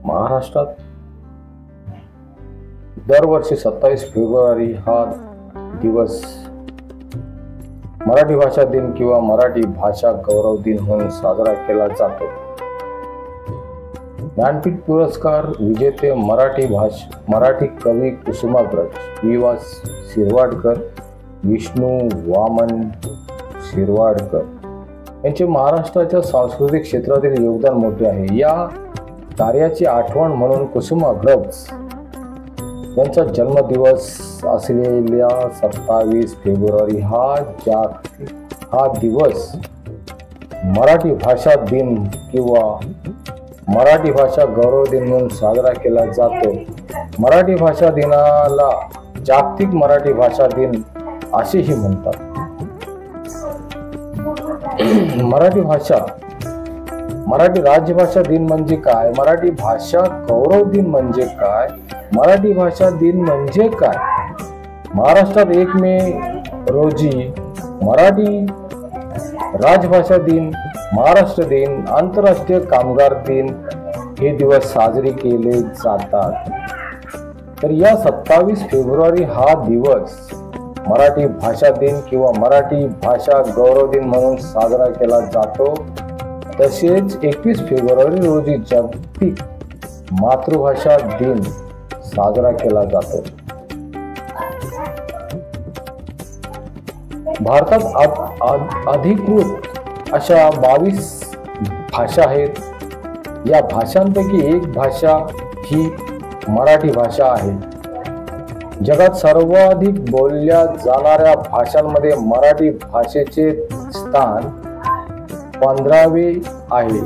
महाराष्ट्रात दरवर्षी 27 फेब्रुवारी हा दिवस मराठी भाषा दिन किंवा मराठी भाषा गौरव दिन म्हणून साजरा केला जातो। ज्ञानपीठ पुरस्कार विजेते मराठी कवी कुसुमाग्रज वि.वा. शिरवाडकर, विष्णू वामन शिरवाडकर यांचे महाराष्ट्राच्या सांस्कृतिक क्षेत्रातील योगदान मोठे आहे। या कार्याची आठवण म्हणून कुसुमाग्रज यांचा जन्मदिवस असलेल्या 27 फेब्रुवारी हा दिवस मराठी भाषा दिन किंवा मराठी भाषा गौरव दिन म्हणून साजरा केला जातो। मराठी भाषा दिनाला जागतिक मराठी भाषा दिन असेही म्हणतात। मराठी राजभाषा दिन म्हणजे काय? मराठी भाषा गौरव दिन म्हणजे काय? मराठी भाषा दिन म्हणजे काय? महाराष्ट्रात 1 मे रोजी मराठी राजभाषा दिन, महाराष्ट्र दिन, आंतरराष्ट्रीय कामगार दिन हे दिवस साजरे केले जातात। तर या 27 फेब्रुवारी हा दिवस मराठी भाषा दिन किंवा मराठी भाषा गौरव दिन म्हणून साजरा केला जातो। तसेच 21 फेब्रुवारी रोजी जागतिक मातृभाषा दिन साजरा केला जातो। भारतात अधिकृत अशा 22 भाषा आहेत। या भाषांपैकी एक भाषा ही मराठी भाषा आहे। जगात सर्वाधिक बोलल्या जाणाऱ्या भाषांमध्ये मराठी भाषेचे स्थान 15वे आहे।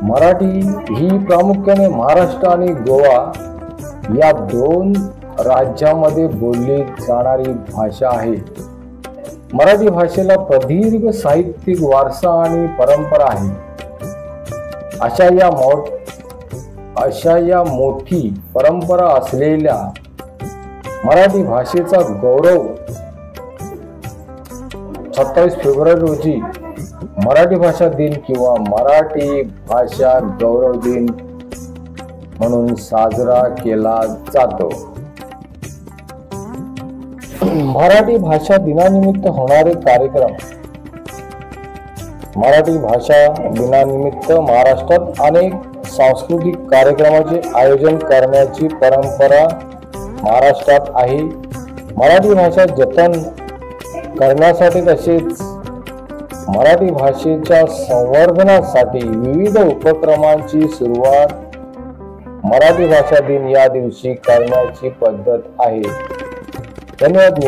मराठी ही प्रामुख्याने महाराष्ट्र आणि गोवा या 2 राज्यांमध्ये बोलली जाणारी भाषा आहे। मराठी भाषेला प्रदीर्घ साहित्यिक वारसा आणि परंपरा आहे। अशा या मोठी परंपरा असलेल्या मराठी भाषेचा गौरव 27 फेब्रुवारी रोजी मराठी भाषा दिन किंवा मराठी भाषा गौरव दिन म्हणून साजरा केला जातो। मराठी भाषा दिनानिमित्त होणारे कार्यक्रम। मराठी भाषा दिनानिमित्त महाराष्ट्रात अनेक सांस्कृतिक कार्यक्रमाचे आयोजन करण्याची परंपरा महाराष्ट्रात आहे। मराठी भाषा जतन करण्यासाठी तसेच मराठी भाषेच्या संवर्धनासाठी विविध उपक्रमांची सुरुवात मराठी भाषा दिन या दिवशी करण्याची पद्धत आहे। धन्यवाद।